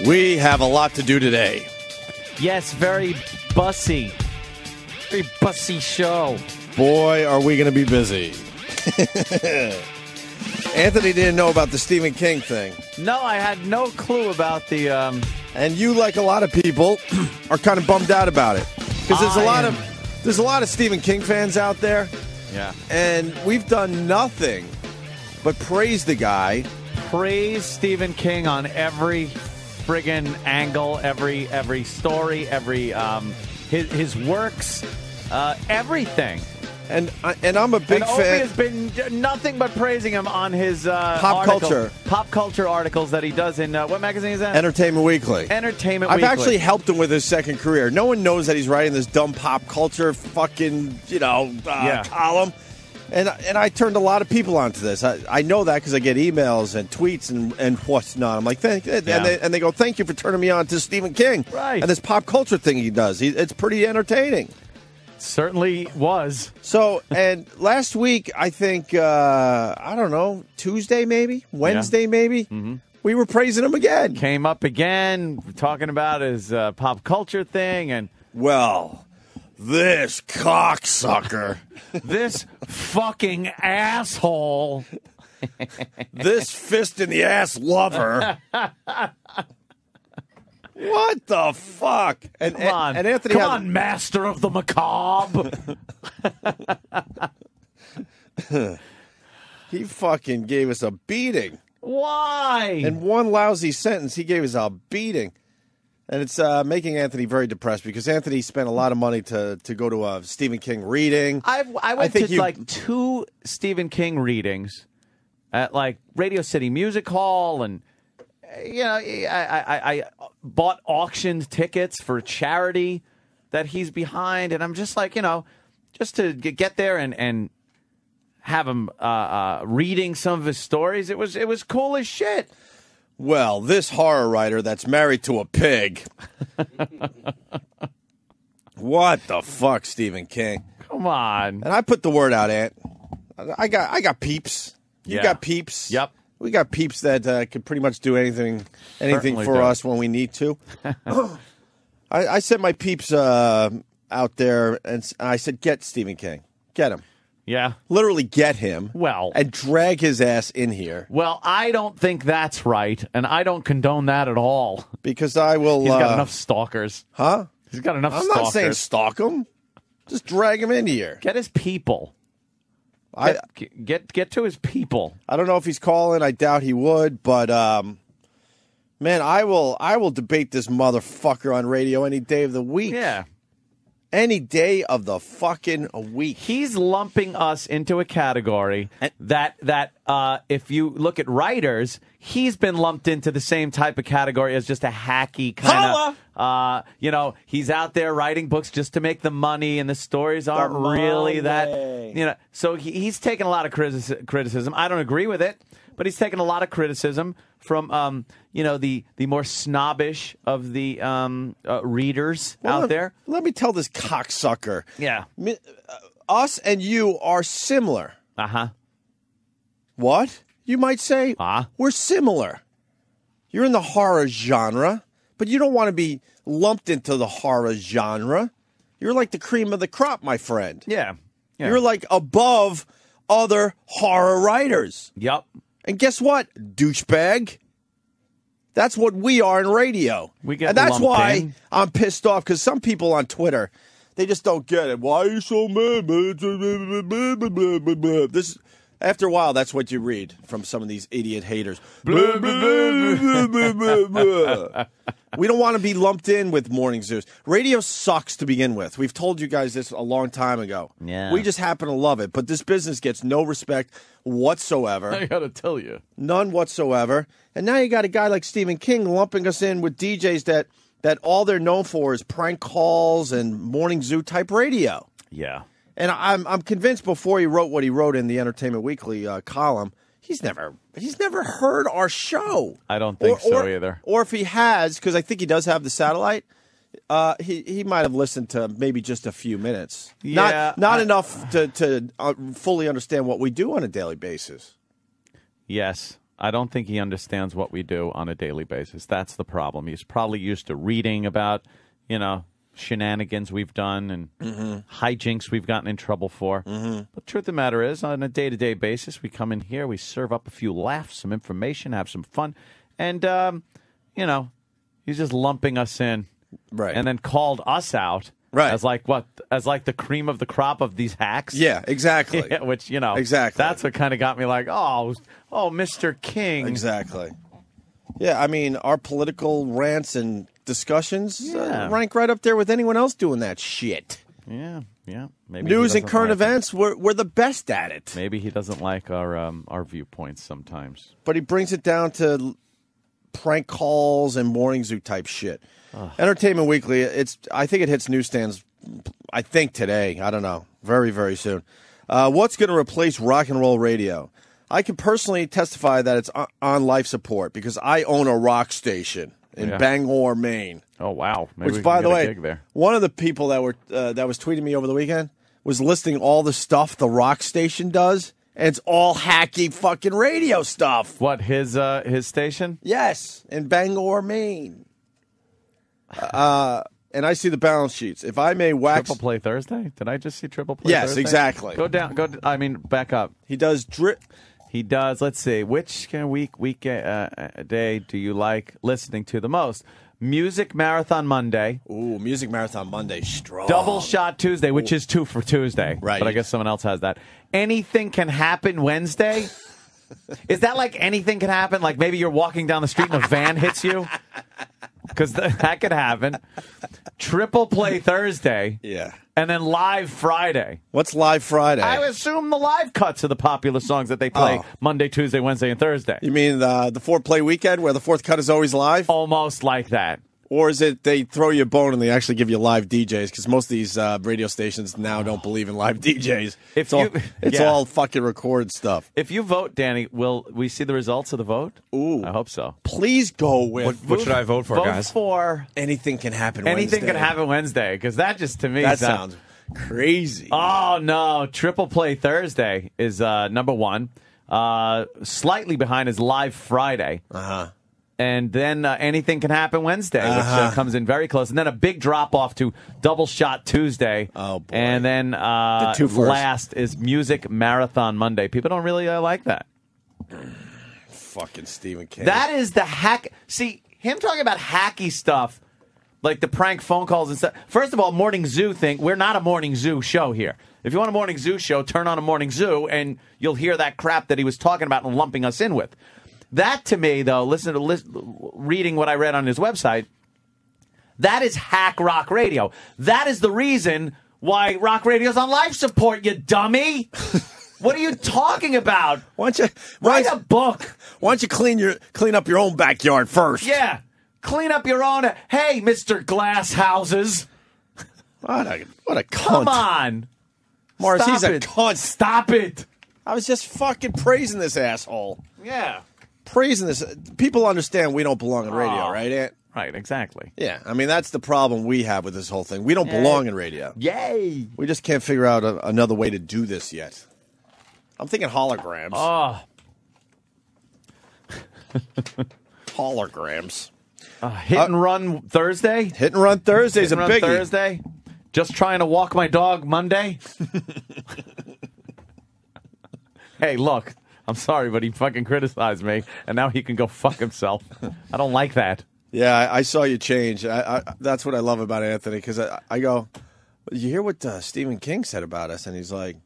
We have a lot to do today. Yes, very bussy. Very bussy show. Boy, are we going to be busy. Anthony didn't know about the Stephen King thing. No, I had no clue about the... And you, like a lot of people, are kind of bummed out about it. Because there's a lot of Stephen King fans out there. Yeah. And we've done nothing but praise the guy. Praise Stephen King on every friggin' angle, every story, every his works, everything. And I'm a big and Opie fan. has been nothing but praising him on his pop culture articles that he does in what magazine is that? Entertainment Weekly. Entertainment I've Weekly. actually helped him with his second career. No one knows that he's writing this dumb pop culture fucking column. And I turned a lot of people onto this. I know that because I get emails and tweets and what's not. I'm like, and they go, thank you for turning me on to Stephen King. Right. And this pop culture thing he does. It's pretty entertaining. Certainly was. So, and last week, I think, I don't know, Tuesday maybe? Wednesday maybe? Mm-hmm. We were praising him again. Came up again, talking about his pop culture thing. And well, this cocksucker. This fucking asshole. This fist in the ass lover. What the fuck? And, Come on, and Anthony, come on, master of the macabre. He fucking gave us a beating. Why? In one lousy sentence, he gave us a beating. And it's making Anthony very depressed because Anthony spent a lot of money to go to a Stephen King reading. I went to like 2 Stephen King readings at like Radio City Music Hall, and I bought auctioned tickets for charity that he's behind, and I'm just like, just to get there and have him reading some of his stories. It was cool as shit. Well, this horror writer that's married to a pig. What the fuck, Stephen King? Come on. And I put the word out, Ant. I got peeps. You got peeps. Yep. We got peeps that can pretty much do anything Certainly for us when we need to. I sent my peeps out there, and I said, get Stephen King. Get him. Yeah. Literally get him. Well. And drag his ass in here. Well, I don't think that's right, and I don't condone that at all. Because I will... He's got enough stalkers. Huh? He's got enough I'm stalkers. not saying stalk him. Just drag him in here. Get his people. Get to his people. I don't know if he's calling. I doubt he would, but man, I will debate this motherfucker on radio any day of the week. Yeah. Any day of the fucking week. He's lumping us into a category that if you look at writers, he's been lumped into the same type of category as just a hacky kind of, he's out there writing books just to make the money, and the stories aren't really that, so he's taken a lot of criticism. I don't agree with it, but he's taken a lot of criticism from, the more snobbish of the readers out there. Let me tell this cocksucker. Yeah. Us and you are similar. Uh-huh. What? You might say, we're similar. You're in the horror genre, but you don't want to be lumped into the horror genre. You're like the cream of the crop, my friend. Yeah. You're like above other horror writers. Yep. And guess what, douchebag? That's what we are in radio. And that's why I'm pissed off, because some people on Twitter, they just don't get it. Why are you so mad? After a while, that's what you read from some of these idiot haters. We don't want to be lumped in with morning zoos. Radio sucks to begin with. We've told you guys this a long time ago. Yeah. We just happen to love it. But this business gets no respect whatsoever. I got to tell you. None whatsoever. And now you got a guy like Stephen King lumping us in with DJs that all they're known for is prank calls and morning zoo type radio. Yeah. And I'm convinced before he wrote what he wrote in the Entertainment Weekly column, he's never heard our show. I don't think so either. Or if he has, because I think he does have the satellite, he might have listened to maybe just a few minutes. Yeah, not enough to fully understand what we do on a daily basis. Yes. I don't think he understands what we do on a daily basis. That's the problem. He's probably used to reading about, shenanigans we've done and hijinks we've gotten in trouble for. But the truth of the matter is, on a day-to-day basis, we come in here, we serve up a few laughs, some information, have some fun, and, he's just lumping us in. Right. And then called us out. Right. As like what? As like the cream of the crop of these hacks? Yeah, exactly. Yeah, which, exactly. That's what kind of got me like, oh, Mr. King. Exactly. Yeah, I mean, our political rants and discussions rank right up there with anyone else doing that shit. Yeah. Maybe news and current events, we're the best at it. Maybe he doesn't like our viewpoints sometimes. But he brings it down to prank calls and morning zoo type shit. Entertainment Weekly, I think it hits newsstands, I think today. I don't know. Very, very soon. What's going to replace rock and roll radio? I can personally testify that it's on life support because I own a rock station in Bangor, Maine. Oh, wow. Maybe Which, by the way, one of the people that was tweeting me over the weekend was listing all the stuff the rock station does, and it's all hacky fucking radio stuff. What, his station? Yes, in Bangor, Maine. And I see the balance sheets. If I may wax... Triple Play Thursday? Did I just see Triple Play Thursday? Yes, exactly. Go down. Back up. He does drip... He does. Let's see. Which week day do you like listening to the most? Music Marathon Monday. Ooh, Music Marathon Monday. Strong. Double Shot Tuesday, which is 2 for Tuesday. Right. But I guess someone else has that. Anything Can Happen Wednesday. Is that like anything can happen? Like maybe you're walking down the street and a van hits you? Because that could happen. Triple Play Thursday. Yeah. And then Live Friday. What's Live Friday? I assume the live cuts of the popular songs that they play Monday, Tuesday, Wednesday, and Thursday. You mean the 4-play weekend where the fourth cut is always live? Almost like that. Or is it they throw you a bone and they actually give you live DJs? Because most of these radio stations now don't believe in live DJs. It's all fucking record stuff. If you vote, Danny, will we see the results of the vote? Ooh. I hope so. Please go with... What should I vote for, guys? Vote for... Anything Can Happen Wednesday. Anything Can Happen Wednesday, because that just, to me... That sounds crazy. Oh, no. Triple Play Thursday is number one. Slightly behind is Live Friday. Uh-huh. And then Anything Can Happen Wednesday, which comes in very close. And then a big drop-off to Double Shot Tuesday. Oh, boy. And then last is Music Marathon Monday. People don't really like that. Fucking Stephen King. That is the hack. See, him talking about hacky stuff, like the prank phone calls and stuff. First of all, Morning Zoo thing. We're not a Morning Zoo show here. If you want a Morning Zoo show, turn on a Morning Zoo, and you'll hear that crap that he was talking about and lumping us in with. That, to me, though, reading what I read on his website, that is hack rock radio. That is the reason why rock radio's on life support, you dummy. What are you talking about? Why don't you write a book? Why don't you clean up your own backyard first? Yeah, clean up your own. Hey, Mr. Glass Houses. What a cunt! Come on, Morris. Stop He's a it. cunt. Stop it. I was just fucking praising this asshole. Yeah. Praising this. People understand we don't belong in radio, right, Ant? Right, exactly. Yeah, I mean, that's the problem we have with this whole thing. We don't belong in radio. Yay! We just can't figure out another way to do this yet. I'm thinking holograms. Oh. Holograms. Hit and Run Thursday? Hit and Run Thursday is a biggie. Thursday? Just trying to walk my dog Monday? Hey, look. I'm sorry, but he fucking criticized me, and now he can go fuck himself. I don't like that. Yeah, I saw you change. That's what I love about Anthony, because I go, you hear what Stephen King said about us? And he's like,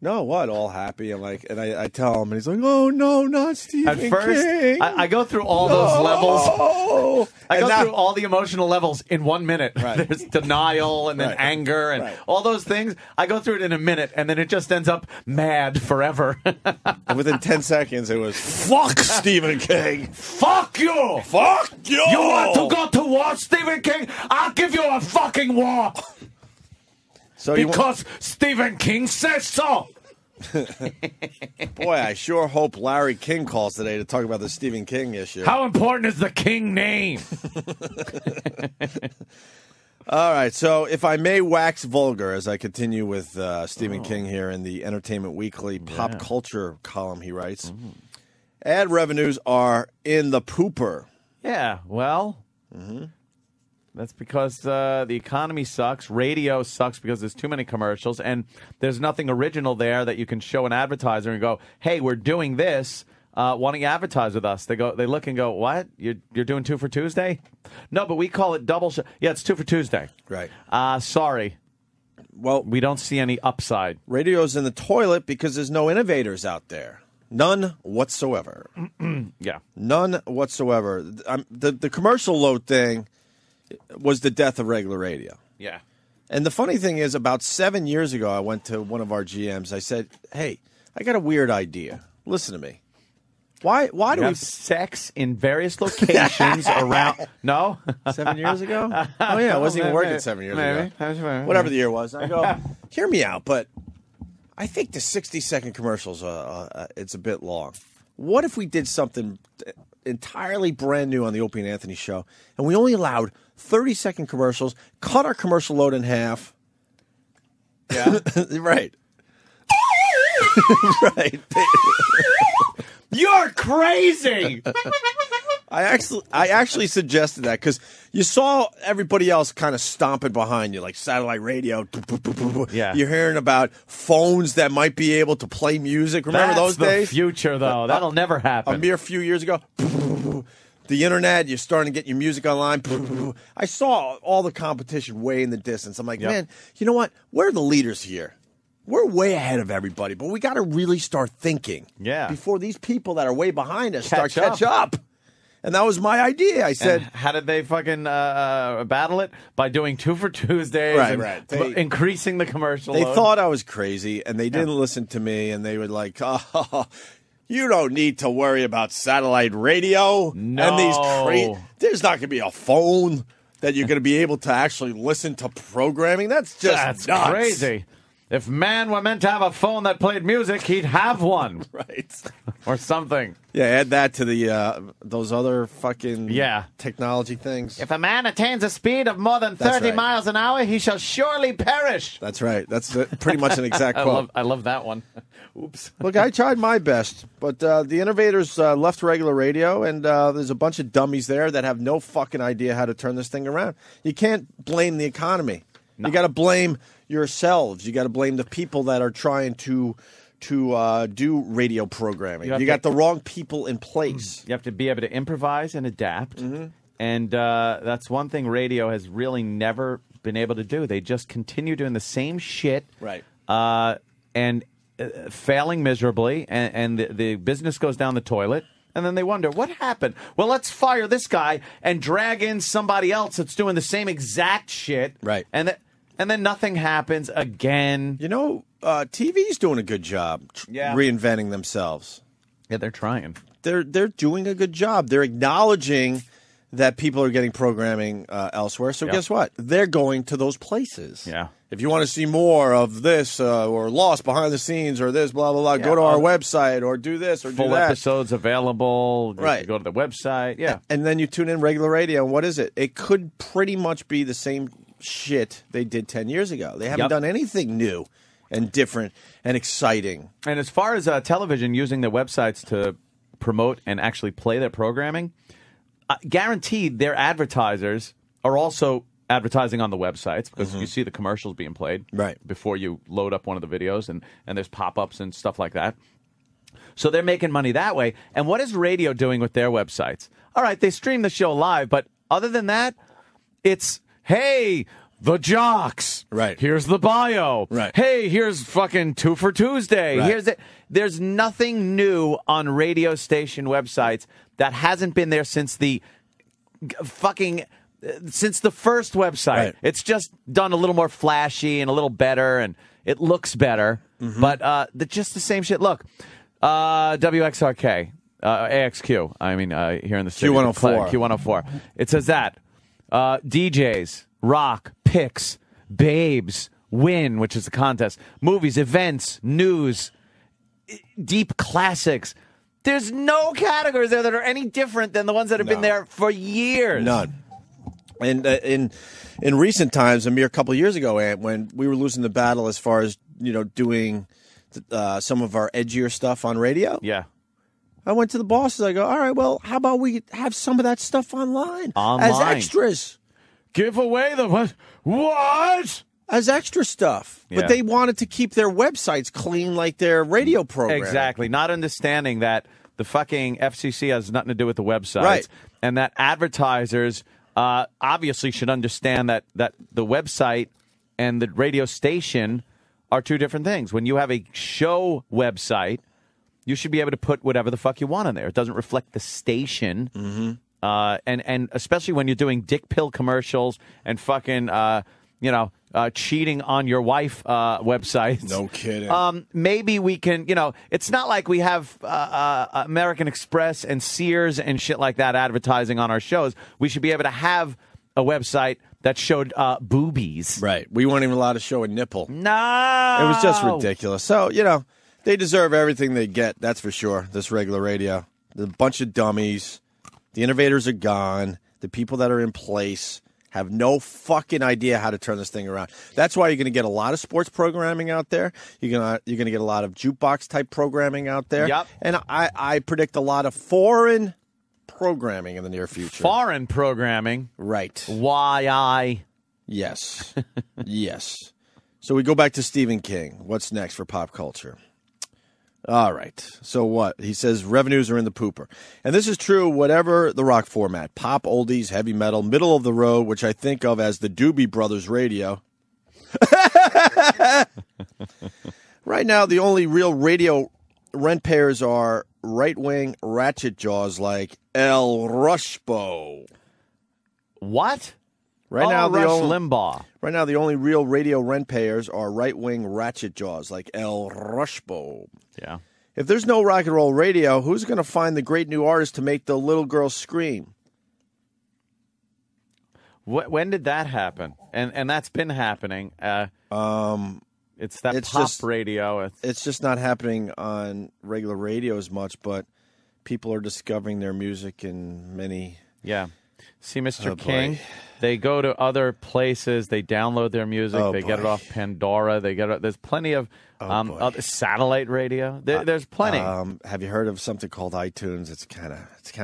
no, what? All happy. I'm like, and I tell him, and he's like, oh, no, not Stephen King. At first, I go through all those levels. I go through all the emotional levels in 1 minute. Right. There's denial and then anger and all those things. I go through it in a minute, and then it just ends up mad forever. And within 10 seconds, it was, fuck Stephen King. Fuck you. Fuck you. You want to go to war, Stephen King? I'll give you a fucking war. So because Stephen King says so. Boy, I sure hope Larry King calls today to talk about the Stephen King issue. How important is the King name? All right, so if I may wax vulgar as I continue with Stephen King here in the Entertainment Weekly pop culture column he writes. Ad revenues are in the pooper. Yeah, well, that's because the economy sucks. Radio sucks because there's too many commercials, and there's nothing original there that you can show an advertiser and go, "Hey, we're doing this. Why don't you advertise with us?" They look and go, "What? You're doing 2 for Tuesday?" No, but we call it double. Yeah, it's 2 for Tuesday. Right. Sorry. Well, we don't see any upside. Radio's in the toilet because there's no innovators out there. None whatsoever. Yeah. None whatsoever. The commercial load thing was the death of regular radio. Yeah. And the funny thing is, about 7 years ago, I went to one of our GMs. I said, "Hey, I got a weird idea. Listen to me. Why do we have sex in various locations around? No, 7 years ago. Oh yeah, I wasn't even working 7 years ago. Whatever the year was. I go, hear me out, but I think the 60-second commercials it's a bit long. What if we did something entirely brand new on the Opie and Anthony show, and we only allowed 30-second commercials, cut our commercial load in half? Yeah, right, right." You're crazy. I actually suggested that because you saw everybody else kind of stomping behind you, like satellite radio. Yeah. You're hearing about phones that might be able to play music. Remember those days? That's the future, though. That'll never happen. A mere few years ago. The internet, you're starting to get your music online. I saw all the competition way in the distance. I'm like, man, you know what? We're the leaders here. We're way ahead of everybody, but we got to really start thinking before these people that are way behind us catch up. And that was my idea. I said, and how did they fucking battle it? By doing 2 for Tuesdays, right. Increasing the commercial They load. thought I was crazy, and they didn't listen to me, and they were like, "Oh, you don't need to worry about satellite radio." No. And there's not going to be a phone that you're going to be able to actually listen to programming. That's nuts. Crazy. If man were meant to have a phone that played music, he'd have one. Right. Or something. Yeah, add that to the those other fucking technology things. If a man attains a speed of more than 30 miles an hour, he shall surely perish. That's right. That's pretty much an exact quote. I love that one. Oops. Look, I tried my best, but the innovators left regular radio, and there's a bunch of dummies there that have no fucking idea how to turn this thing around. You can't blame the economy. No. You got to blame yourselves. You got to blame the people that are trying to do radio programming. You got the wrong people in place. You have to be able to improvise and adapt. And that's one thing radio has really never been able to do. They just continue doing the same shit. Right. And failing miserably. And the business goes down the toilet. And then they wonder, what happened? Well, let's fire this guy and drag in somebody else that's doing the same exact shit. Right. And then nothing happens again. You know, TV's doing a good job reinventing themselves. Yeah, they're trying. They're doing a good job. They're acknowledging that people are getting programming elsewhere. So guess what? They're going to those places. Yeah. If you want to see more of this or Lost behind the scenes or this, blah, blah, blah, go to our website or do this or do that. Full episodes available. Right. Go to the website. Yeah. And then you tune in regular radio. And what is it? It could pretty much be the same shit they did 10 years ago. They haven't done anything new and different and exciting. And as far as television using their websites to promote and actually play their programming, guaranteed their advertisers are also advertising on the websites because you see the commercials being played before you load up one of the videos, and there's pop-ups and stuff like that. So they're making money that way. And what is radio doing with their websites? All right, they stream the show live, but other than that, it's, hey, the jocks. Right. Here's the bio. Right. Hey, here's fucking 2 for Tuesday. Right. Here's it. There's nothing new on radio station websites that hasn't been there since the since the first website. Right. It's just done a little more flashy and a little better, and it looks better. But just the same shit. Look, WXRK, AXQ. I mean, here in the city. Q104. Q104. It says that. DJs, rock, picks, babes, win, which is the contest, movies, events, news, deep classics. There's no categories there that are any different than the ones that have been there for years. None. And in recent times, a mere couple of years ago, Ant, when we were losing the battle as far as doing some of our edgier stuff on radio. Yeah. I went to the bosses. I go, all right, well, how about we have some of that stuff online? As extras. Give away the what? What? As extra stuff. Yeah. But they wanted to keep their websites clean like their radio program. Exactly. Not understanding that the fucking FCC has nothing to do with the websites. Right. And that advertisers obviously should understand that the website and the radio station are two different things. When you have a show website, you should be able to put whatever the fuck you want on there. It doesn't reflect the station. Mm-hmm. And especially when you're doing dick pill commercials and fucking, cheating on your wife websites. No kidding. Maybe we can, it's not like we have American Express and Sears and shit like that advertising on our shows. We should be able to have a website that showed boobies. Right. We weren't even allowed to show a nipple. No. It was just ridiculous. So, they deserve everything they get. That's for sure. This regular radio. They're a bunch of dummies. The innovators are gone. The people that are in place have no fucking idea how to turn this thing around. That's why you're going to get a lot of sports programming out there. You're going to get a lot of jukebox type programming out there. Yep. And I predict a lot of foreign programming in the near future. Foreign programming. Right. Yes. Yes. So we go back to Stephen King. What's next for pop culture? All right. So what? He says revenues are in the pooper. And this is true whatever the rock format. Pop, oldies, heavy metal, middle of the road, which I think of as the Doobie Brothers radio. Right now, the only real radio rent payers are right-wing ratchet jaws like El Rushbo. What? Right now, Rush Limbaugh. Right now, the only real radio rent payers are right-wing ratchet jaws like El Rushbo. Yeah. If there's no rock and roll radio, who's going to find the great new artist to make the little girl scream? When did that happen? And that's been happening. It's pop radio. It's just not happening on regular radio as much, but people are discovering their music in many. Yeah. See, Mr. King, they go to other places. They download their music. They get it off Pandora. There's plenty of other satellite radio. There's plenty. Have you heard of something called iTunes? It's kind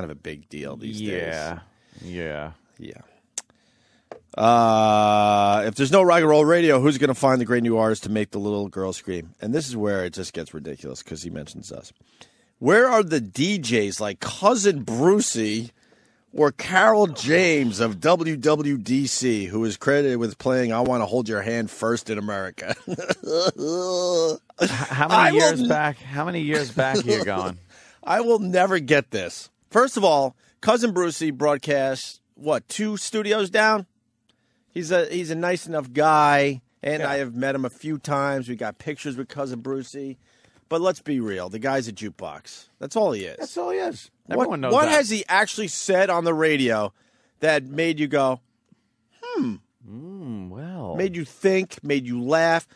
of a big deal these days. Yeah. If there's no rock and roll radio, who's going to find the great new artist to make the little girl scream? And this is where it just gets ridiculous because he mentions us. Where are the DJs like Cousin Brucey or Carol James of WWDC, who is credited with playing I Want to Hold Your Hand First in America? How many years back are you going? I will never get this. First of all, Cousin Brucey broadcasts, 2 studios down? He's a nice enough guy, and I have met him a few times. We got pictures with Cousin Brucey. But let's be real. The guy's a jukebox. That's all he is. That's all he is. Everyone knows what that. has he actually said on the radio that made you go, well. Made you think, made you laugh,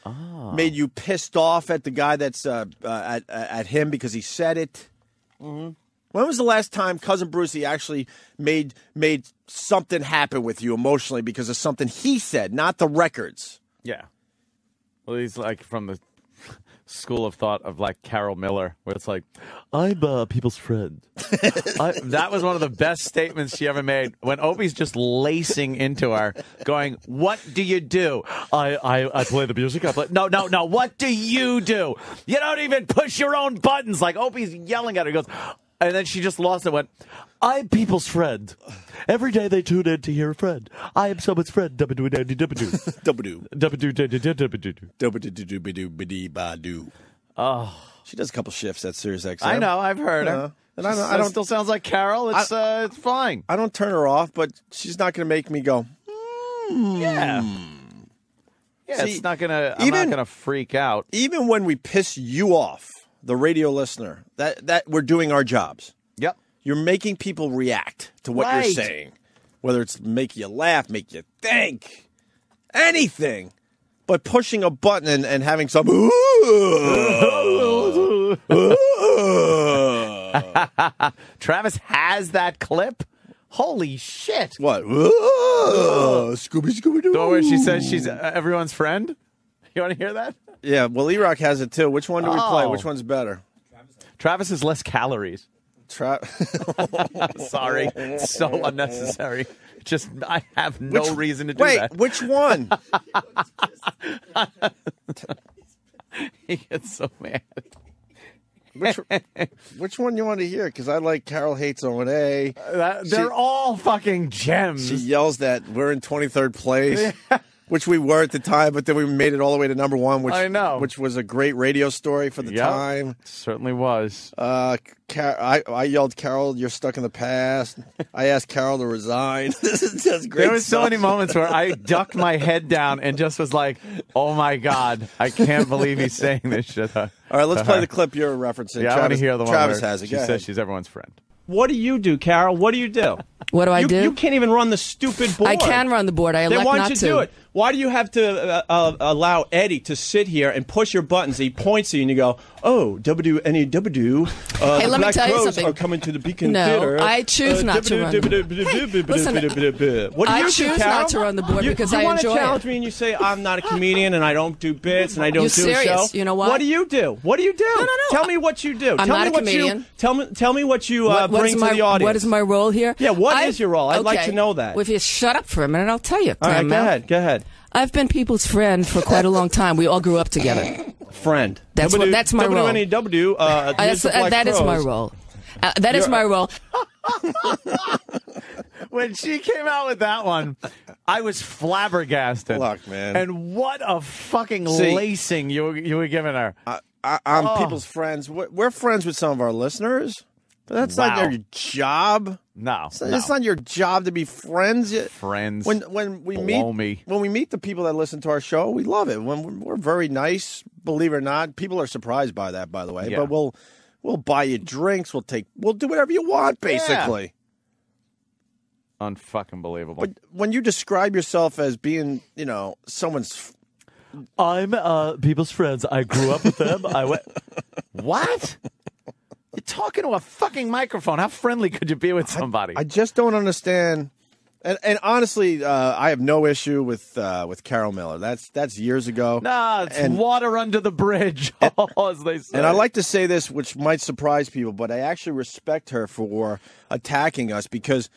made you pissed off at the guy that's at him because he said it? Mm-hmm. When was the last time Cousin Brucey actually made something happen with you emotionally because of something he said, not the records? Yeah. Well, he's like from the school of thought of like Carol Miller, where it's like, I'm people's friend. That was one of the best statements she ever made. When Opie's just lacing into her, going, "What do you do?" I play the music. I play. No. What do you do? You don't even push your own buttons. Like Opie's yelling at her. He goes, and then she just lost it. Went, I'm people's friend. Every day they tune in to hear a friend. I am someone's friend. Oh, she does a couple shifts at Sirius XM. I know. I've heard her. And I don't still sounds like Carol. It's fine. I don't turn her off, but she's not going to make me go. Yeah. Yeah. See, it's not gonna. I'm not gonna freak out. Even when we piss you off, the radio listener, that we're doing our jobs. Yep. You're making people react to what you're saying, whether it's make you laugh, make you think, anything. But pushing a button and having some Travis has that clip. Holy shit! What? Scooby Doo. The one where she says she's everyone's friend. You want to hear that? Yeah. Well, E-Rock has it too. Which one do we play? Which one's better? Travis has less calories. Sorry. It's so unnecessary. Just, I have no reason to do that. Wait, which one? He gets so mad. Which one you want to hear? Because I like Carol Hates O&A. They're all fucking gems. She yells that we're in 23rd place, which we were at the time, but then we made it all the way to number one, which I know. Which was a great radio story for the time. It certainly was. I yelled, Carol, you're stuck in the past. I asked Carol to resign. This is just great. There was so many moments where I ducked my head down and just was like, oh my God, I can't believe he's saying this shit. All right, let's play the clip you're referencing. Yeah, I want to hear the one Travis where has it. she says she's everyone's friend. What do you do, Carol? What do you do? What do I do? You can't even run the stupid board. I can run the board. I elect then why not don't to. you do it? Why do you have to allow Eddie to sit here and push your buttons? He points at you and you go, "Oh, WNEW, Hey, let me Black tell you Crows something. are coming to the Beacon No, Theater." I choose not to run. Hey, listen, what do I you choose do, Carol? not to run the board because I you want enjoy to challenge it. me and you say I'm not a comedian and I don't do bits and I don't You're do serious. a show. You know what? What do you do? What do you do? No. Tell me what you do. I'm tell not me a what comedian. Tell me what you What bring is to my, the audience. What is my role here? Yeah, what is your role? I'd like okay. to know that. Well, if you shut up for a minute, I'll tell you. All right, go ahead. I've been people's friend for quite a long time. We all grew up together. Friend. That's my role. WNEW. That is my role. That is my role. When she came out with that one, I was flabbergasted. Look, man. And what a fucking lacing you were giving her. I'm people's friends. We're friends with some of our listeners, but that's not your job. No, it's not your job to be friends. Friends. When we meet the people that listen to our show, we love it. When we're very nice, believe it or not. People are surprised by that, by the way. Yeah. But we'll buy you drinks. We'll do whatever you want, basically. Yeah. Unfucking believable. But when you describe yourself as being, someone's. I'm people's friends. I grew up with them. What? You're talking to a fucking microphone. How friendly could you be with somebody? I just don't understand. And honestly, I have no issue with Carol Miller. That's years ago. Nah, it's water under the bridge, as they say. And I like to say this, which might surprise people, but I actually respect her for attacking us because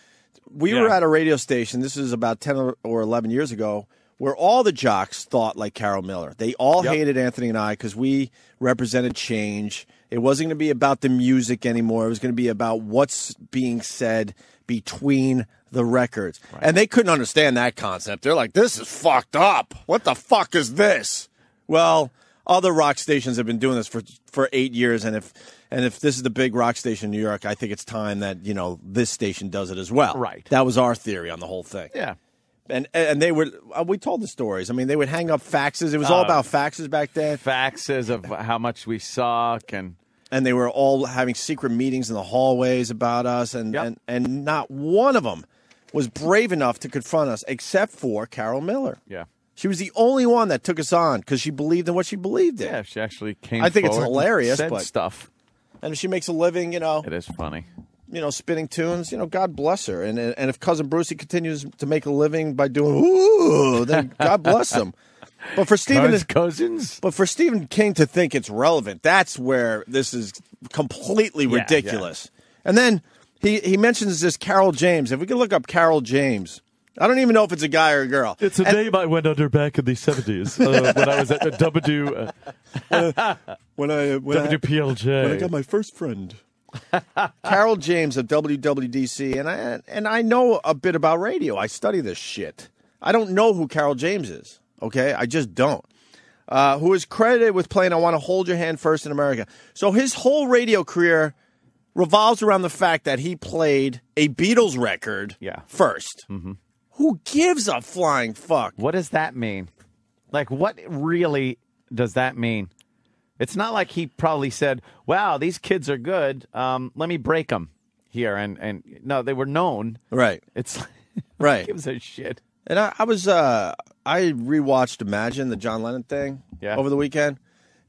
we were at a radio station. This is about 10 or 11 years ago, where all the jocks thought like Carol Miller. They all hated Anthony and I because we represented change. It wasn't going to be about the music anymore. It was going to be about what's being said between the records. Right. And they couldn't understand that concept. They're like, this is fucked up. What the fuck is this? Well, other rock stations have been doing this for 8 years, and if this is the big rock station in New York, I think it's time that, this station does it as well. Right. That was our theory on the whole thing. Yeah. And they would, we told the stories. I mean, they would hang up faxes. It was all about faxes back then. Faxes of how much we suck and they were all having secret meetings in the hallways about us, and not one of them was brave enough to confront us except for Carol Miller. Yeah. She was the only one that took us on because she believed in what she believed in. Yeah, she actually came I think it's forward hilarious, and said but stuff. And if she makes a living, It is funny. Spinning tunes, God bless her. And if Cousin Brucey continues to make a living by doing ooh, then God bless him. But for Stephen King to think it's relevant, that's where this is completely ridiculous. Yeah. And then he mentions this Carol James. If we could look up Carol James, I don't even know if it's a guy or a girl. It's a name I went under back in the 70s when I was at the WPLJ. When I got my first friend. Carol James of WWDC, and I know a bit about radio. I study this shit. I don't know who Carol James is. Okay, I just don't. Who is credited with playing "I Want to Hold Your Hand First in America." So his whole radio career revolves around the fact that he played a Beatles record first. Mm-hmm. Who gives a flying fuck? What does that mean? Like, what really does that mean? It's not like he probably said, wow, these kids are good. Let me break them here. And no, they were known. Right. It's right. Who gives a shit? And I rewatched Imagine, the John Lennon thing over the weekend.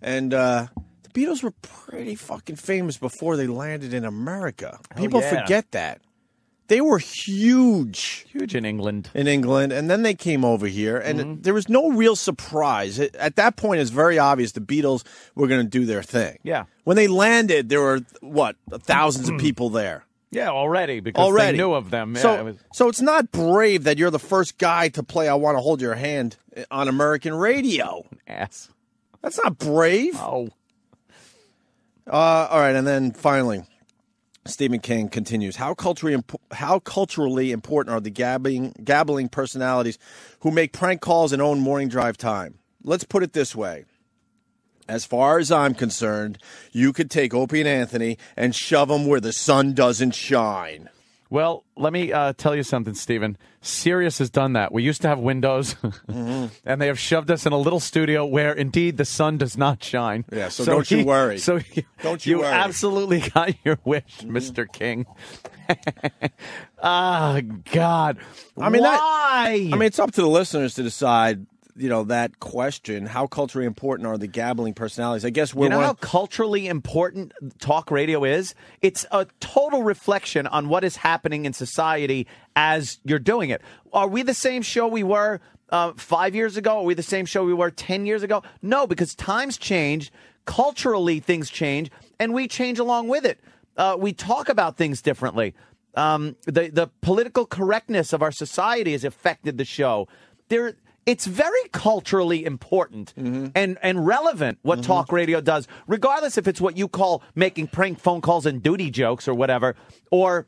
And the Beatles were pretty fucking famous before they landed in America. People forget that. They were huge. Huge in England. In England, and then they came over here, and there was no real surprise. At that point, it's very obvious the Beatles were going to do their thing. Yeah. When they landed, there were, thousands of people there. Yeah, already, because they knew of them. So it's not brave that you're the first guy to play I Want to Hold Your Hand on American radio. Ass. That's not brave. Oh. All right, and then finally, Stephen King continues. How culturally important are the gabbling personalities who make prank calls and own morning drive time? Let's put it this way. As far as I'm concerned, you could take Opie and Anthony and shove them where the sun doesn't shine. Well, let me tell you something, Stephen. Sirius has done that. We used to have windows, and they have shoved us in a little studio where, indeed, the sun does not shine. Yeah, so don't you worry. So don't you worry. You absolutely got your wish, Mr. King. Oh, God. Why? It's up to the listeners to decide. That question, how culturally important are the gabbling personalities? I guess how culturally important talk radio is? It's a total reflection on what is happening in society as you're doing it. Are we the same show we were 5 years ago? Are we the same show we were 10 years ago? No, because times change, culturally things change, and we change along with it. We talk about things differently. The political correctness of our society has affected the show. It's very culturally important and relevant what talk radio does, regardless if it's what you call making prank phone calls and duty jokes or whatever, or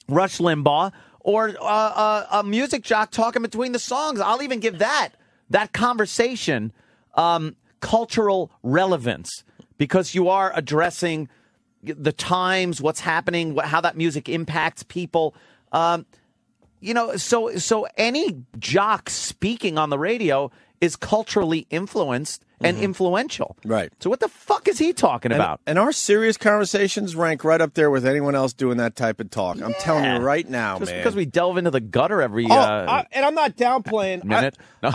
Rush Limbaugh, or a music jock talking between the songs. I'll even give that conversation cultural relevance, because you are addressing the times, what's happening, how that music impacts people. So any jock speaking on the radio is culturally influenced and influential. Right. So what the fuck is he talking about? And our serious conversations rank right up there with anyone else doing that type of talk. I'm telling you right now, Just man. because we delve into the gutter every and I'm not downplaying. minute. No.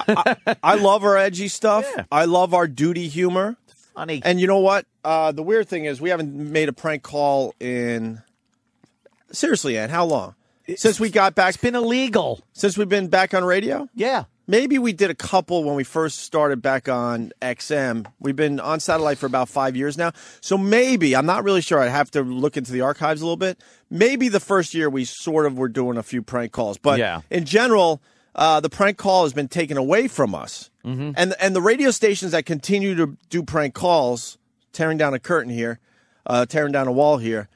I love our edgy stuff. Yeah. I love our duty humor. Funny. And you know what? The weird thing is we haven't made a prank call in... Seriously, Ann, how long? Since we got back... It's been illegal. Since we've been back on radio? Yeah. Maybe we did a couple when we first started back on XM. We've been on satellite for about 5 years now. So maybe, I'm not really sure. I'd have to look into the archives a little bit. Maybe the first year we sort of were doing a few prank calls. But in general, the prank call has been taken away from us. And the radio stations that continue to do prank calls, tearing down a curtain here, tearing down a wall here,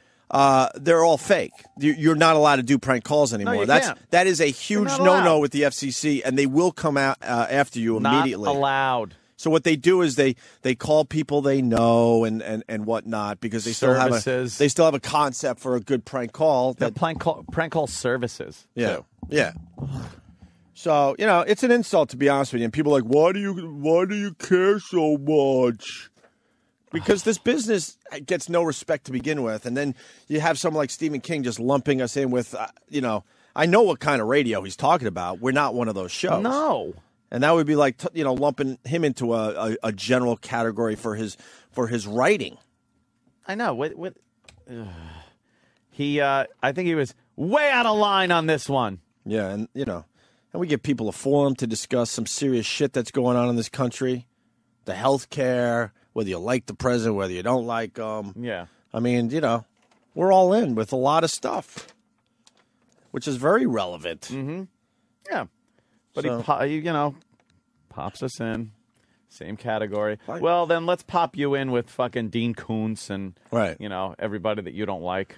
they're all fake. You're not allowed to do prank calls anymore. That is a huge no-no with the FCC, and they will come out after you immediately. Not allowed. So what they do is they call people they know and whatnot, because they still have a concept for a good prank call. They're prank call services. Yeah, too. yeah. So it's an insult, to be honest with you. And people are like, why do you care so much? Because this business gets no respect to begin with, and then you have someone like Stephen King just lumping us in with, I know what kind of radio he's talking about. We're not one of those shows. No. And that would be like, lumping him into a general category for his writing. I know. I think he was way out of line on this one. Yeah, and we give people a forum to discuss some serious shit that's going on in this country, the health care. Whether you like the president, whether you don't like him. Yeah. I mean, we're all in with a lot of stuff, which is very relevant. Mm-hmm. Yeah. But he pops us in. Same category. Right. Well, then let's pop you in with fucking Dean Koontz and, everybody that you don't like.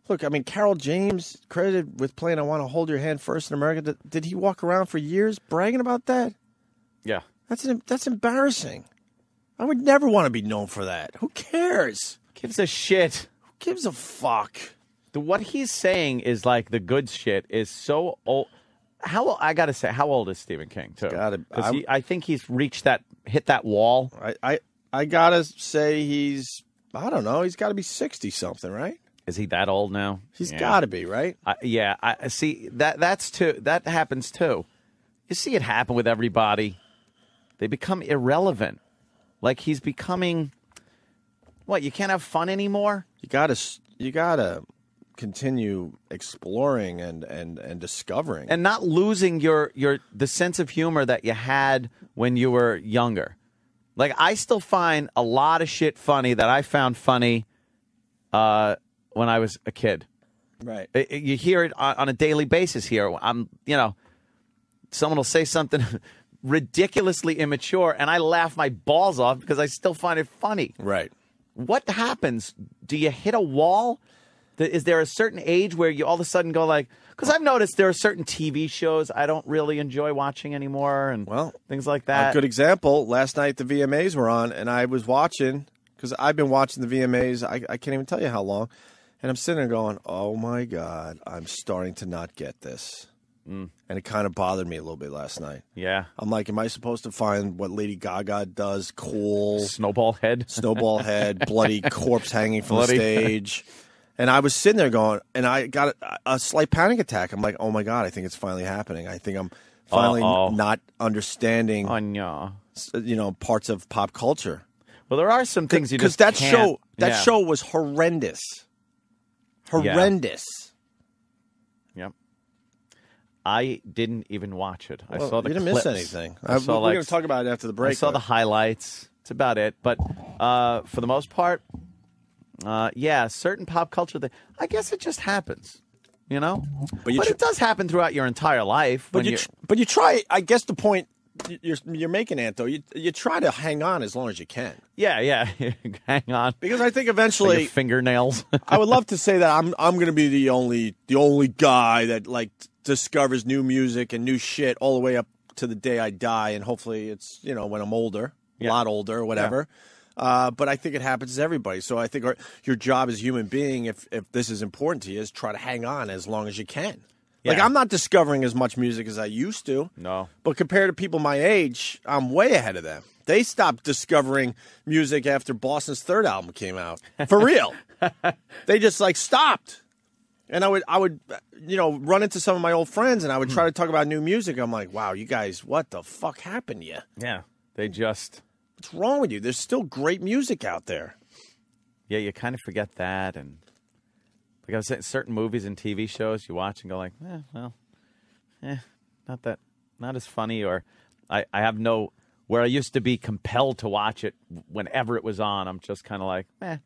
Look, I mean, Carol James, credited with playing I Want to Hold Your Hand First in America. Did he walk around for years bragging about that? Yeah. That's embarrassing. I would never want to be known for that. Who cares? Gives a shit. Who gives a fuck? What he's saying is like the good shit is so old. I got to say, how old is Stephen King, too? I think he's hit that wall. I got to say I don't know, he's got to be 60-something, right? Is he that old now? He's got to be, right? I see, that happens, too. You see it happen with everybody. They become irrelevant. Like he's becoming, what, you can't have fun anymore? You gotta continue exploring and discovering. And not losing the sense of humor that you had when you were younger. Like, I still find a lot of shit funny that I found funny when I was a kid. Right. You hear it on a daily basis here. Someone will say something ridiculously immature, and I laugh my balls off because I still find it funny. Right. What happens? Do you hit a wall? Is there a certain age where you all of a sudden go like... Because I've noticed there are certain TV shows I don't really enjoy watching anymore and things like that. A good example, last night the VMAs were on, and I was watching, because I've been watching the VMAs, I can't even tell you how long, and I'm sitting there going, oh my God, I'm starting to not get this. And it kind of bothered me a little bit last night. Yeah. I'm like, am I supposed to find what Lady Gaga does cool? Snowball head, bloody corpse hanging from the stage. And I was sitting there going, and I got a slight panic attack. I'm like, oh my God, I think it's finally happening. I think I'm finally not understanding, parts of pop culture. Well, there are some things you just can't. Because that show was horrendous. Horrendous. Yep. I didn't even watch it. I saw the You didn't clips. miss anything. We're going to talk about it after the break. I saw the highlights. It's about it. But for the most part, certain pop culture, I guess it just happens, But it does happen throughout your entire life. But you try. I guess the point you're making, Anto, you try to hang on as long as you can. Yeah, hang on. Because I think eventually your fingernails. I would love to say that I'm going to be the only guy that discovers new music and new shit all the way up to the day I die, and hopefully it's when I'm older, a lot older, or whatever. Yeah. But I think it happens to everybody. So I think your job as a human being, if this is important to you, is try to hang on as long as you can. Yeah. I'm not discovering as much music as I used to. No. But compared to people my age, I'm way ahead of them. They stopped discovering music after Boston's third album came out. For real. They just stopped. And I would run into some of my old friends and I would try to talk about new music. I'm like, wow, you guys, what the fuck happened to you? Yeah. They just... What's wrong with you? There's still great music out there. Yeah, you kind of forget that. And like I was saying, certain movies and TV shows you watch and go like, not as funny. Or I have no, where I used to be compelled to watch it whenever it was on, I'm just kind of like, I don't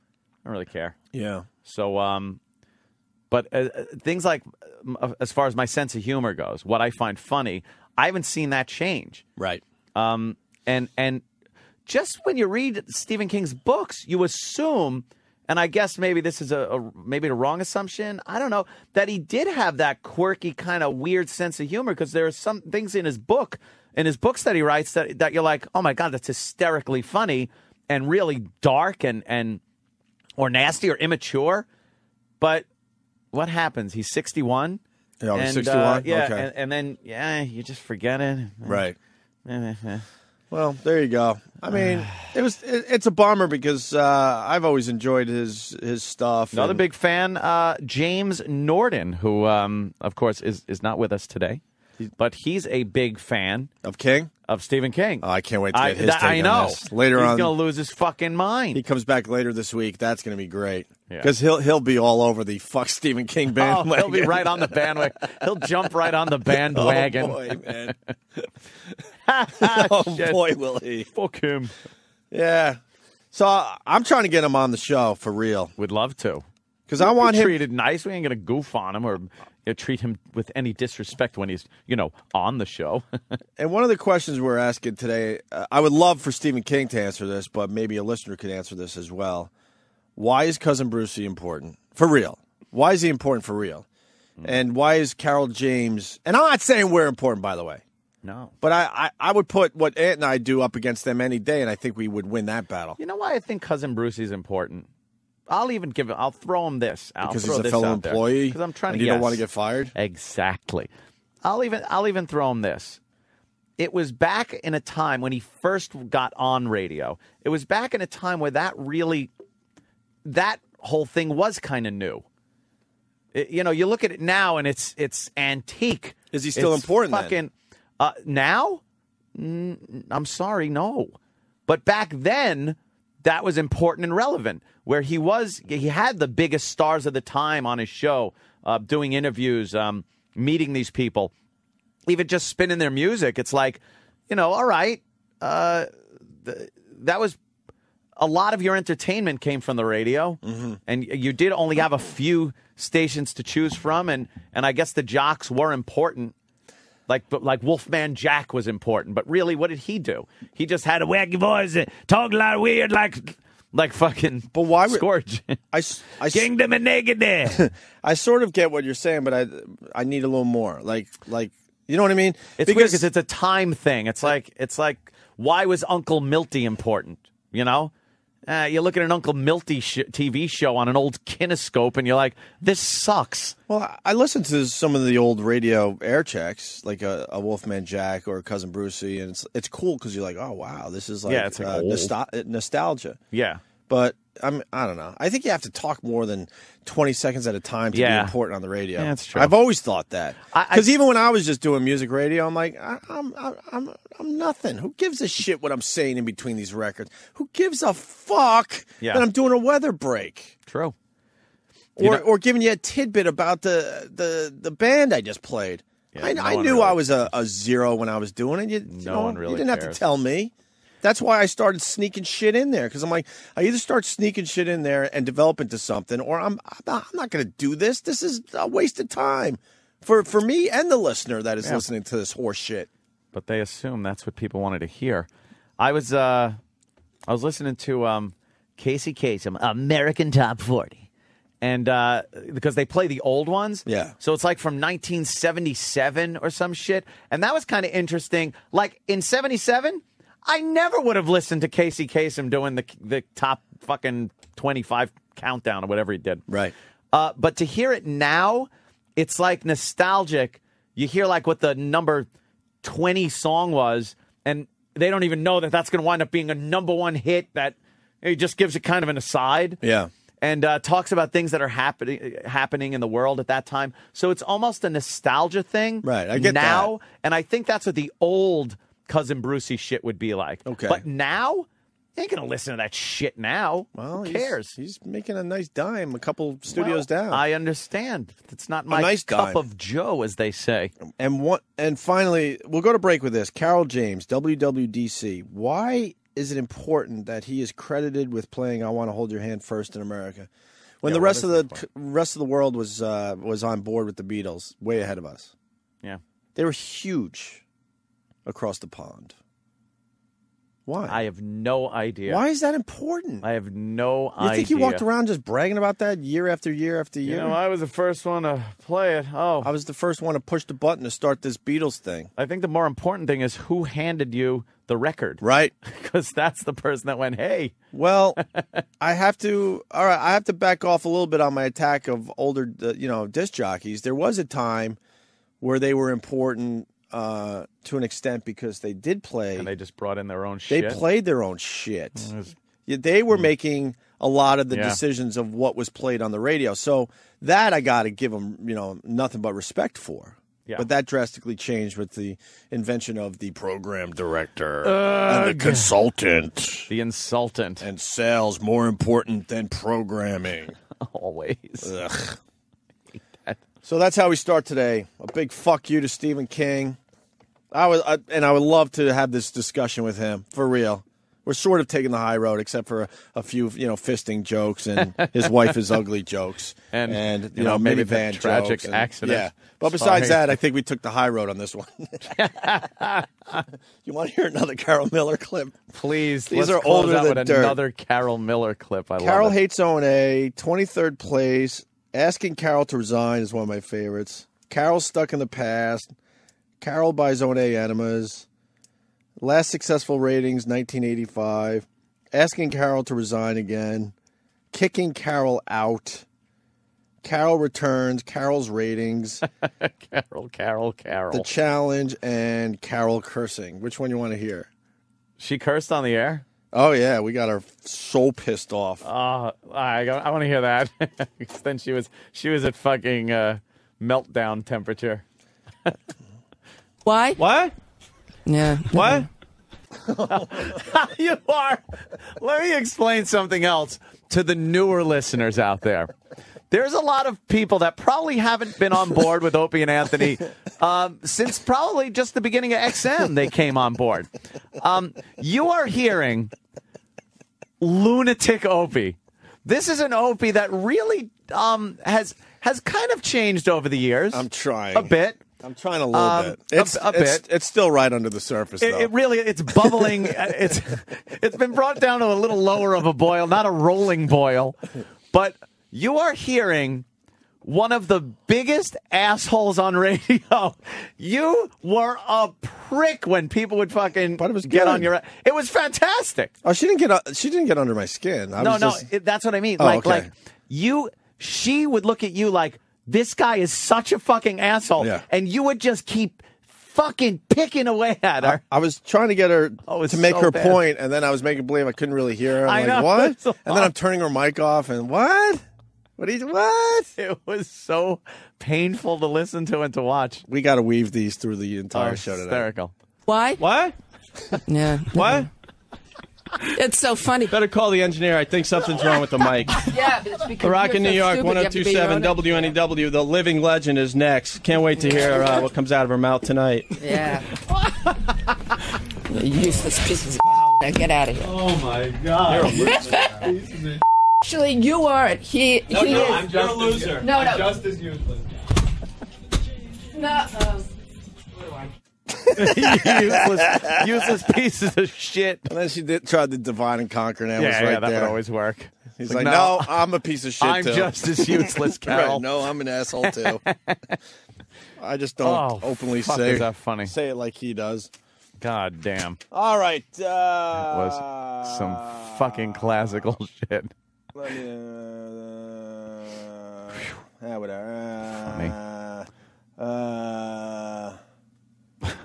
really care. Yeah. So, but things like, as far as my sense of humor goes, what I find funny, I haven't seen that change. Right. And just when you read Stephen King's books, you assume, and I guess maybe this is maybe the wrong assumption, I don't know, that he did have that quirky kind of weird sense of humor, because there are some things in his books that he writes that you're like, oh my God, that's hysterically funny and really dark and or nasty or immature. But what happens? He's 61. Yeah, he's 61? Okay. And then, you just forget it. Right. Well, there you go. I mean, it's a bummer because I've always enjoyed his stuff. Another big fan, James Norden, who, of course, is not with us today. But he's a big fan. Of King? Of Stephen King. Oh, I can't wait to get his take on this. Later on. He's going to lose his fucking mind. He comes back later this week. That's going to be great. Because he'll be all over the fuck Stephen King bandwagon. He'll be right on the bandwagon. He'll jump right on the bandwagon. Oh, boy, man. Oh, boy, will he. Fuck him. Yeah. So I'm trying to get him on the show for real. Would love to. Because I want him treated nice. We ain't going to goof on him or treat him with any disrespect when he's, on the show. And one of the questions we're asking today, I would love for Stephen King to answer this, but maybe a listener could answer this as well. Why is Cousin Brucey important? For real. Why is he important for real? And why is Carol James... And I'm not saying we're important, by the way. No. But I would put what Ant and I do up against them any day, and I think we would win that battle. You know why I think Cousin Brucey's important? I'll throw him this. Because he's a fellow employee? Because I'm trying to... you don't want to get fired? Exactly. I'll even throw him this. It was back in a time when he first got on radio. It was back in a time where that whole thing was kind of new. You look at it now and it's antique. Is he still important then? Now? I'm sorry, no. But back then, that was important and relevant. Where he had the biggest stars of the time on his show, doing interviews, meeting these people, even just spinning their music. It's like, all right, that was a lot of your entertainment came from the radio, and you did only have a few stations to choose from, and I guess the jocks were important. Like Wolfman Jack was important, but really, what did he do? He just had a wacky voice, and talk a lot of weird, like fucking. But why Scourge? I Kingdom and Naked. I sort of get what you're saying, but I need a little more. Like you know what I mean? It's weird because it's a time thing. It's like why was Uncle Milty important? You look at an Uncle Milty TV show on an old kinescope, and you're like, this sucks. Well, I listened to some of the old radio air checks, like a Wolfman Jack or a Cousin Brucey, and it's cool because you're like, oh, wow, this is like, it's like nostalgia. Yeah. But I don't know. I think you have to talk more than 20 seconds at a time to be important on the radio. Yeah, that's true. I've always thought that. Because even when I was just doing music radio, I'm like, I'm nothing. Who gives a shit what I'm saying in between these records? Who gives a fuck that I'm doing a weather break? True. Or giving you a tidbit about the band I just played. Yeah, I knew really I was a zero when I was doing it. No one really You didn't cares. have to tell me. That's why I started sneaking shit in there, because I'm like, I either start sneaking shit in there and develop into something, or I'm not going to do this. This is a waste of time for me and the listener that is listening to this horse shit. But they assume that's what people wanted to hear. I was listening to Casey Kasem, American Top 40, and because they play the old ones, so it's like from 1977 or some shit, and that was kind of interesting. Like in '77. I never would have listened to Casey Kasem doing the top fucking 25 countdown or whatever he did. Right. But to hear it now, it's like nostalgic. You hear like what the number 20 song was, and they don't even know that that's going to wind up being a number one hit. That he just gives it kind of an aside. Yeah. And talks about things that are happening in the world at that time. So it's almost a nostalgia thing. Right. I get now, and I think that's what the old Cousin Brucey shit would be like. Okay. But now, you ain't going to listen to that shit now. Well, who cares? He's making a nice dime a couple studios down. I understand. It's not my nice cup dime. of joe, as they say. And finally, we'll go to break with this. Carol James, WWDC. Why is it important that he is credited with playing I Want to Hold Your Hand First in America when the rest of the world was on board with the Beatles, way ahead of us? Yeah. They were huge across the pond. Why? I have no idea. Why is that important? I have no idea. You think he walked around just bragging about that year after year after year? I was the first one to play it. Oh. I was the first one to push the button to start this Beatles thing. I think the more important thing is who handed you the record. Right. Because that's the person that went, hey. Well, I have to back off a little bit on my attack of older, disc jockeys. There was a time where they were important to an extent because they did play. And they just brought in their own shit. They played their own shit. They were making a lot of the Yeah. decisions of what was played on the radio. So that I got to give them, nothing but respect for. Yeah. But that drastically changed with the invention of the program director and the consultant. The insultant. And sales more important than programming. Always. Ugh. So that's how we start today. A big fuck you to Stephen King. I would love to have this discussion with him, for real. We're sort of taking the high road, except for a few, fisting jokes and his wife is ugly jokes. And minivan maybe the tragic jokes accident. Yeah. But besides that, I think we took the high road on this one. You want to hear another Carol Miller clip? Please. These let's are close older out than with dirt. another Carol Miller clip. Carol love it. hates O&A, 23rd place. Asking Carol to resign is one of my favorites. Carol stuck in the past. Carol buys O&A enemas. Last successful ratings, 1985. Asking Carol to resign again. Kicking Carol out. Carol returns. Carol's ratings. Carol. The challenge and Carol cursing. Which one you want to hear? She cursed on the air? Oh, yeah. We got her so pissed off. I want to hear that. Then she was at fucking meltdown temperature. Why? What? Yeah. What? You are. Let me explain something else to the newer listeners out there. There's a lot of people that probably haven't been on board with Opie and Anthony since probably just the beginning of XM they came on board. You are hearing lunatic Opie. This is an Opie that really has kind of changed over the years. I'm trying. A bit. I'm trying a little bit. A bit. It's still right under the surface, though. It's bubbling. It's been brought down to a little lower of a boil, not a rolling boil. But you are hearing one of the biggest assholes on radio. You were a prick when people would fucking get on your. It was fantastic. Oh, she didn't get under my skin. That's what I mean. Oh, okay. Like she would look at you like, this guy is such a fucking asshole. Yeah. And you would just keep fucking picking away at her. I was trying to get her to make her point, and then I was making believe I couldn't really hear her. I'm like, what? And then I'm turning her mic off, and what? What? It was so painful to listen to and to watch. We got to weave these through the entire show today. Hysterical. Why? What? Yeah. What? It's so funny. Better call the engineer. I think something's wrong with the mic. Yeah, but it's because Rock in New you're so York, stupid, you have to 102.7 be on it. WNEW. The living legend is next. Can't wait to hear what comes out of her mouth tonight. Yeah. You useless pieces of Now get out of here. Oh, my God. Actually, you aren't. He is. You're a loser. No. Just as useless. No. useless pieces of shit. And then she tried to divide and conquer, and that was right that there. would always work. He's like, no, I'm a piece of shit, I'm too. just as useless, Carol. Right, no, I'm an asshole, too. I just don't openly say is that funny? Say it like he does. God damn. All right. That was some fucking classical shit. Let me, Funny.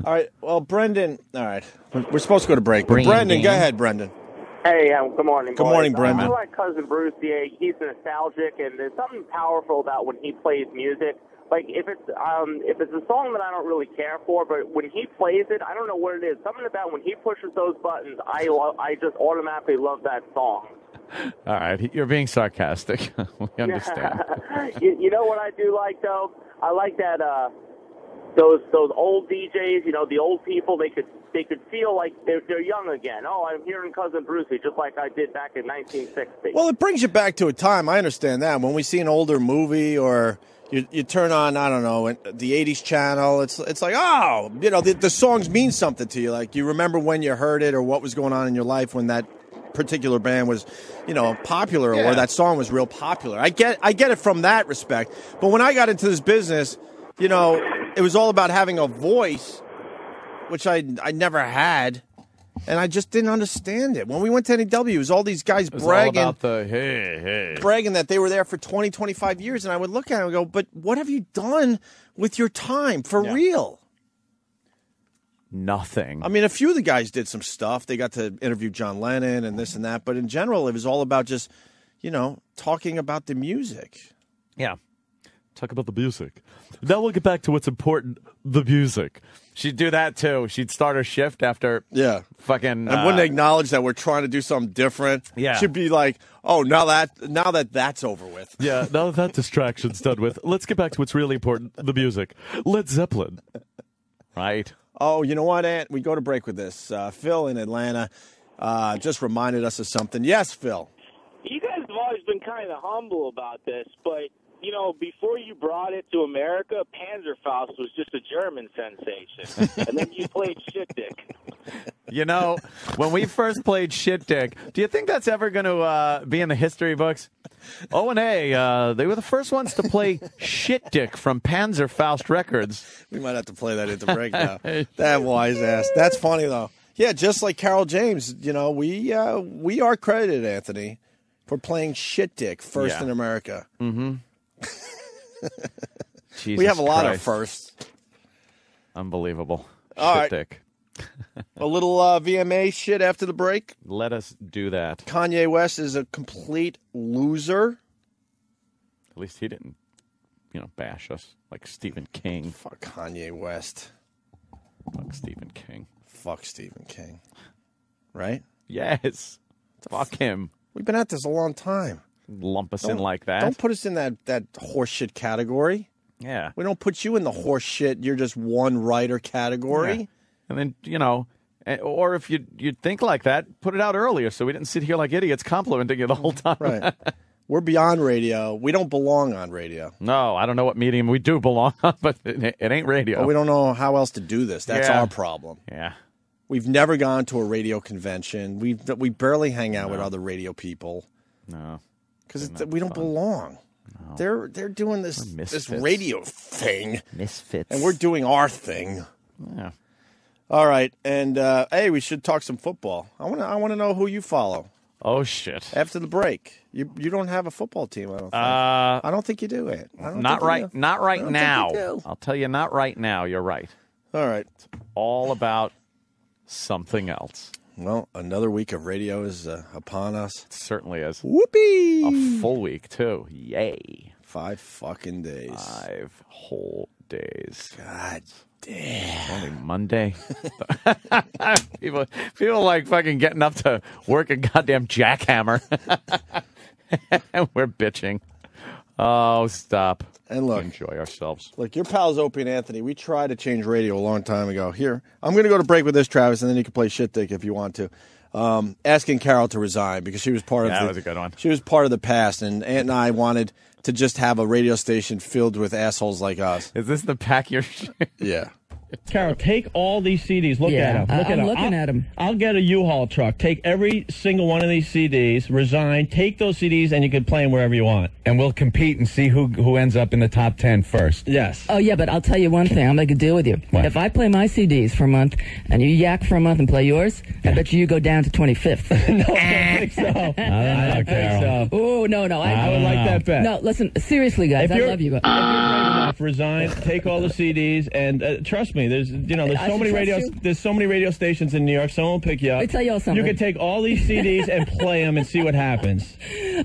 All right. Well, Brendan. All right. We're supposed to go to break. But Brendan, go ahead, Brendan. Hey, good morning. Good morning, Brendan. I like Cousin Bruce. Yeah, he's nostalgic, and there's something powerful about when he plays music. Like if it's a song that I don't really care for, but when he plays it, I don't know what it is. Something about when he pushes those buttons, I just automatically love that song. All right, you're being sarcastic. We understand. You know what I do like though? I like that those old DJs. You know, the old people. They could feel like they're young again. Oh, I'm hearing Cousin Brucey just like I did back in 1960. Well, it brings you back to a time. I understand that. When we see an older movie or you turn on, I don't know, the 80s channel, it's like, oh, you know, the songs mean something to you. Like you remember when you heard it or what was going on in your life when that particular band was, you know, popular or that song was real popular. I get it from that respect. But when I got into this business, you know, it was all about having a voice, which I never had, and I just didn't understand it. When we went to NEW, it was all these guys bragging. All about the hey. Bragging that they were there for 20, 25 years, and I would look at them and go, but what have you done with your time for real? Nothing. I mean, a few of the guys did some stuff. They got to interview John Lennon and this and that, but in general, it was all about just, you know, talking about the music. Yeah. Talk about the music. Now we'll get back to what's important, the music. She'd do that, too. She'd start her shift after fucking... And wouldn't acknowledge that we're trying to do something different. Yeah. She'd be like, oh, now that that's over with. Yeah, now that distraction's done with, let's get back to what's really important, the music. Led Zeppelin. Right? Oh, you know what, Ant? We go to break with this. Phil in Atlanta just reminded us of something. Yes, Phil. You guys have always been kind of humble about this, but, you know, before you brought it to America, Panzerfaust was just a German sensation. And then you played Shit Dick. You know, when we first played Shit Dick, do you think that's ever going to be in the history books? O&A, they were the first ones to play Shit Dick from Panzerfaust Records. We might have to play that into break now. That wise ass. That's funny, though. Yeah, just like Carol James, you know, we are credited, Anthony, for playing Shit Dick first in America. Mm-hmm. We have a lot of firsts. Unbelievable. All Shit right. Dick. A little VMA shit after the break. Let us do that. Kanye West is a complete loser. At least he didn't, you know, bash us like Stephen King. Fuck Kanye West. Fuck Stephen King. Fuck Stephen King. right? Yes. Fuck him. We've been at this a long time. Lump us in like that. Don't put us in that horseshit category. Yeah. We don't put you in the horseshit, you're just one writer category. Yeah. And then, or if you'd think like that, put it out earlier so we didn't sit here like idiots complimenting you the whole time. Right. We're beyond radio. We don't belong on radio. No, I don't know what medium we do belong on, but it ain't radio. But we don't know how else to do this. That's our problem. Yeah. We've never gone to a radio convention. We barely hang out with other radio people. No. Because we don't belong. No. They're doing this radio thing. Misfits. And we're doing our thing. Yeah. All right. And, hey, we should talk some football. I want to know who you follow. Oh, shit. After the break. You don't have a football team, I don't think. I don't think you do, Ant. Not right now. I'll tell you, not right now. You're right. All right. It's all about something else. Well, another week of radio is upon us. It certainly is. Whoopee! A full week, too. Yay. 5 fucking days. 5 whole days. God damn. Only Monday. people like fucking getting up to work a goddamn jackhammer. And we're bitching. Oh, stop. And look. Enjoy ourselves. Look, your pals Opie and Anthony, we tried to change radio a long time ago. Here, I'm going to go to break with this, Travis, and then you can play shit dick if you want to. Asking Carol to resign because she was part of that was a good one. She was part of the past, and Ant and I wanted to just have a radio station filled with assholes like us. Is this the pack your shit? Yeah. Carol, take all these CDs. Look at them. I'm looking at them. I'll get a U-Haul truck. Take every single one of these CDs, resign, take those CDs, and you can play them wherever you want. And we'll compete and see who ends up in the top 10 first. Yes. Oh, yeah, but I'll tell you one thing. I'll make a deal with you. What? If I play my CDs for a month and you yak for a month and play yours, I bet you go down to 25th. No, I don't think so. I don't think so. Oh, no. I would like that bet. No, listen, seriously, guys, I love you. If you're brave enough, resign, take all the CDs, and trust me, there's so many radio stations in New York. Someone will pick you up. Let me tell you all something. You can take all these CDs and play them and see what happens.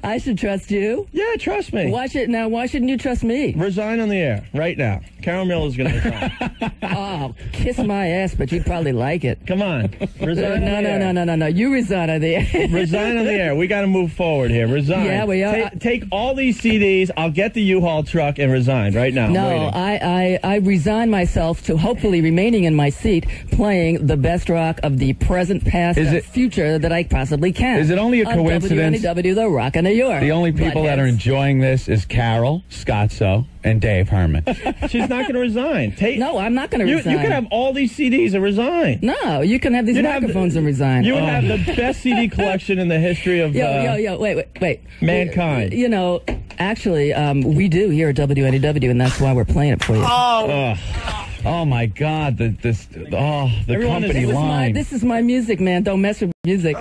I should trust you. Yeah, trust me. Why shouldn't you trust me? Resign on the air right now. Carol Miller's going to resign. Oh, kiss my ass, but you'd probably like it. Come on. Resign on the air. No. You resign on the air. Resign on the air. We got to move forward here. Resign. Yeah, we are. Take all these CDs. I'll get the U-Haul truck and resign right now. No, I resign myself to hopefully remaining in my seat playing the best rock of the present, past, and future that I possibly can. Is it only a coincidence? WNEW, the Rock of New York. The only people that are enjoying this is Carol, Scotzo, and Dave Herman. She's not going to resign. No, I'm not going to resign. You can have all these CDs and resign. No, you can have these microphones and resign. You would have the best CD collection in the history of wait. mankind. Actually, we do here at WNEW, and that's why we're playing it for you. Oh my God! The company line. This is my music, man. Don't mess with music.